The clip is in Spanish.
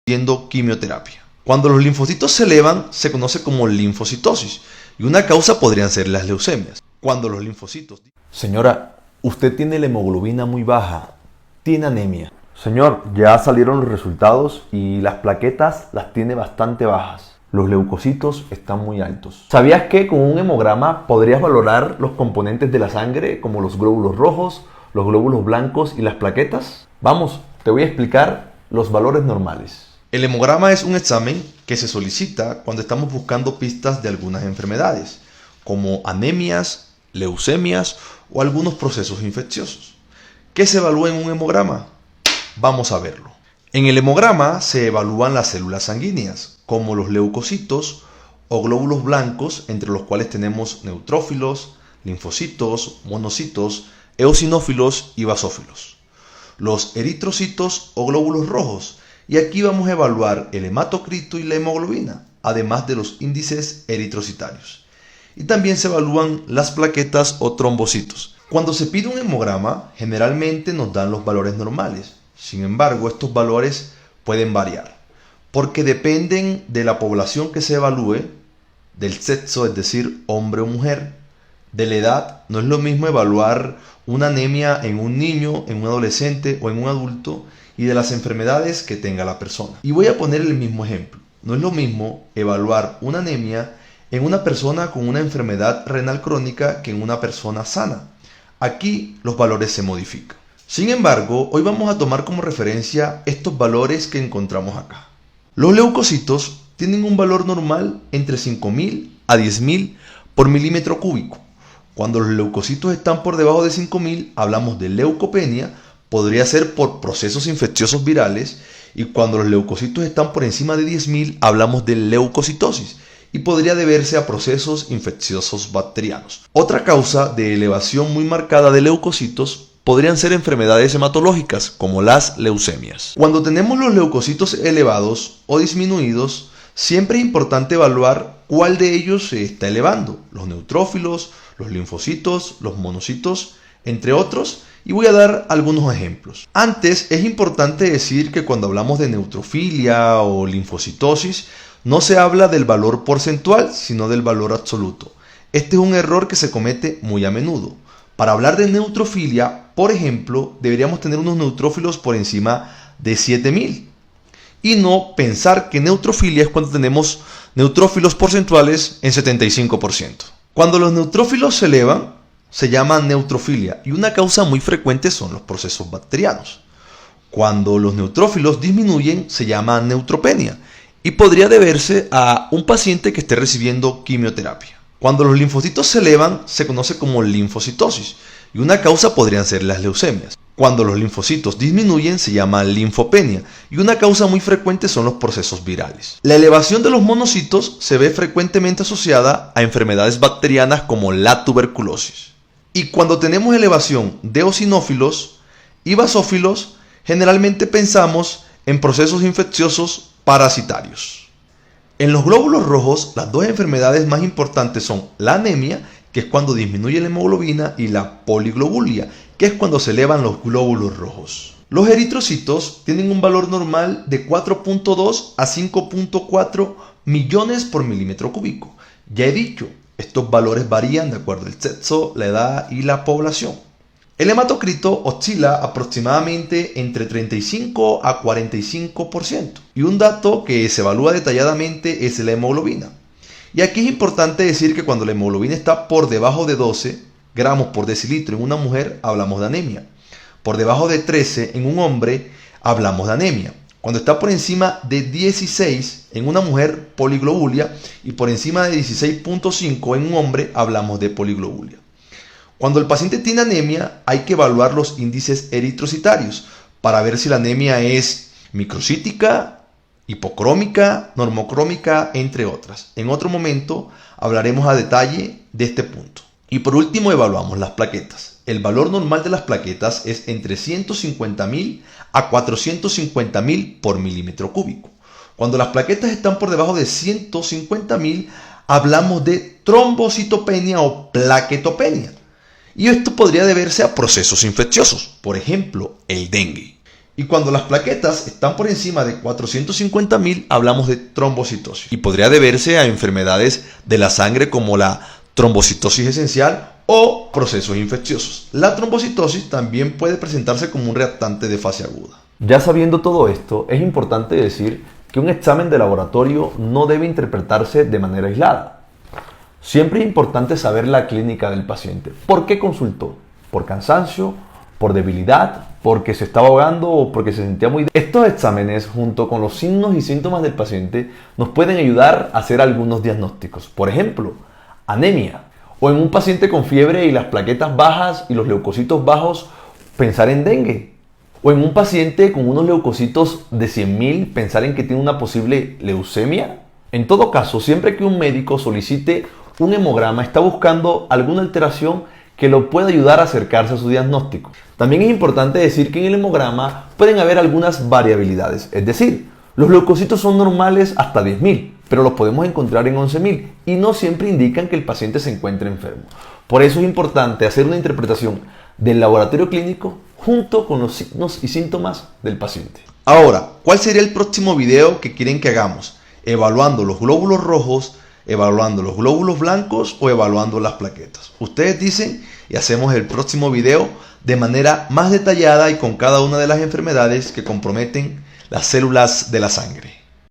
recibiendo quimioterapia. Cuando los linfocitos se elevan, se conoce como linfocitosis, y una causa podrían ser las leucemias. Cuando los linfocitos... Señora, usted tiene la hemoglobina muy baja, tiene anemia. Señor, ya salieron los resultados y las plaquetas las tiene bastante bajas. Los leucocitos están muy altos. ¿Sabías que con un hemograma podrías valorar los componentes de la sangre como los glóbulos rojos, los glóbulos blancos y las plaquetas? Vamos, te voy a explicar los valores normales. El hemograma es un examen que se solicita cuando estamos buscando pistas de algunas enfermedades, como anemias, leucemias o algunos procesos infecciosos. ¿Qué se evalúa en un hemograma? Vamos a verlo. En el hemograma se evalúan las células sanguíneas, como los leucocitos o glóbulos blancos, entre los cuales tenemos neutrófilos, linfocitos, monocitos, eosinófilos y basófilos. Los eritrocitos o glóbulos rojos, y aquí vamos a evaluar el hematocrito y la hemoglobina, además de los índices eritrocitarios. Y también se evalúan las plaquetas o trombocitos. Cuando se pide un hemograma, generalmente nos dan los valores normales. Sin embargo, estos valores pueden variar, porque dependen de la población que se evalúe, del sexo, es decir, hombre o mujer, de la edad. No es lo mismo evaluar una anemia en un niño, en un adolescente o en un adulto, y de las enfermedades que tenga la persona. Y voy a poner el mismo ejemplo. No es lo mismo evaluar una anemia en una persona con una enfermedad renal crónica que en una persona sana. Aquí los valores se modifican. Sin embargo, hoy vamos a tomar como referencia estos valores que encontramos acá. Los leucocitos tienen un valor normal entre 5.000 a 10.000 por milímetro cúbico. Cuando los leucocitos están por debajo de 5.000, hablamos de leucopenia, podría ser por procesos infecciosos virales, y cuando los leucocitos están por encima de 10.000, hablamos de leucocitosis, y podría deberse a procesos infecciosos bacterianos. Otra causa de elevación muy marcada de leucocitos podrían ser enfermedades hematológicas, como las leucemias. Cuando tenemos los leucocitos elevados o disminuidos, siempre es importante evaluar cuál de ellos se está elevando: los neutrófilos, los linfocitos, los monocitos, entre otros, y voy a dar algunos ejemplos. Antes, es importante decir que cuando hablamos de neutrofilia o linfocitosis, no se habla del valor porcentual, sino del valor absoluto. Este es un error que se comete muy a menudo. Para hablar de neutrofilia, por ejemplo, deberíamos tener unos neutrófilos por encima de 7.000. Y no pensar que neutrofilia es cuando tenemos neutrófilos porcentuales en 75%. Cuando los neutrófilos se elevan, se llama neutrofilia, y una causa muy frecuente son los procesos bacterianos. Cuando los neutrófilos disminuyen, se llama neutropenia, y podría deberse a un paciente que esté recibiendo quimioterapia. Cuando los linfocitos se elevan, se conoce como linfocitosis, y una causa podrían ser las leucemias. Cuando los linfocitos disminuyen, se llama linfopenia, y una causa muy frecuente son los procesos virales. La elevación de los monocitos se ve frecuentemente asociada a enfermedades bacterianas como la tuberculosis. Y cuando tenemos elevación de eosinófilos y basófilos, generalmente pensamos en procesos infecciosos parasitarios. En los glóbulos rojos, las dos enfermedades más importantes son la anemia, que es cuando disminuye la hemoglobina, y la poliglobulia, que es cuando se elevan los glóbulos rojos. Los eritrocitos tienen un valor normal de 4.2 a 5.4 millones por milímetro cúbico. Ya he dicho, estos valores varían de acuerdo al sexo, la edad y la población. El hematocrito oscila aproximadamente entre 35 a 45%. Y un dato que se evalúa detalladamente es la hemoglobina. Y aquí es importante decir que cuando la hemoglobina está por debajo de 12 gramos por decilitro en una mujer, hablamos de anemia. Por debajo de 13 en un hombre, hablamos de anemia. Cuando está por encima de 16 en una mujer, poliglobulia, y por encima de 16.5 en un hombre, hablamos de poliglobulia. Cuando el paciente tiene anemia, hay que evaluar los índices eritrocitarios para ver si la anemia es microcítica, hipocrómica, normocrómica, entre otras. En otro momento hablaremos a detalle de este punto. Y por último, evaluamos las plaquetas. El valor normal de las plaquetas es entre 150.000 a 450.000 por milímetro cúbico. Cuando las plaquetas están por debajo de 150.000, hablamos de trombocitopenia o plaquetopenia. Y esto podría deberse a procesos infecciosos, por ejemplo, el dengue. Y cuando las plaquetas están por encima de 450.000, hablamos de trombocitosis. Y podría deberse a enfermedades de la sangre como la trombocitosis esencial o procesos infecciosos. La trombocitosis también puede presentarse como un reactante de fase aguda. Ya sabiendo todo esto, es importante decir que un examen de laboratorio no debe interpretarse de manera aislada. Siempre es importante saber la clínica del paciente. ¿Por qué consultó? ¿Por cansancio? ¿Por debilidad? ¿Porque se estaba ahogando o porque se sentía muy débil? Estos exámenes, junto con los signos y síntomas del paciente, nos pueden ayudar a hacer algunos diagnósticos. Por ejemplo, anemia. O en un paciente con fiebre y las plaquetas bajas y los leucocitos bajos, pensar en dengue. O en un paciente con unos leucocitos de 100.000, pensar en que tiene una posible leucemia. En todo caso, siempre que un médico solicite un hemograma, está buscando alguna alteración que lo pueda ayudar a acercarse a su diagnóstico. También es importante decir que en el hemograma pueden haber algunas variabilidades, es decir, los leucocitos son normales hasta 10.000, pero los podemos encontrar en 11.000 y no siempre indican que el paciente se encuentre enfermo. Por eso es importante hacer una interpretación del laboratorio clínico junto con los signos y síntomas del paciente. Ahora, ¿cuál sería el próximo video que quieren que hagamos? ¿Evaluando los glóbulos rojos, evaluando los glóbulos blancos o evaluando las plaquetas? Ustedes dicen y hacemos el próximo video de manera más detallada y con cada una de las enfermedades que comprometen las células de la sangre.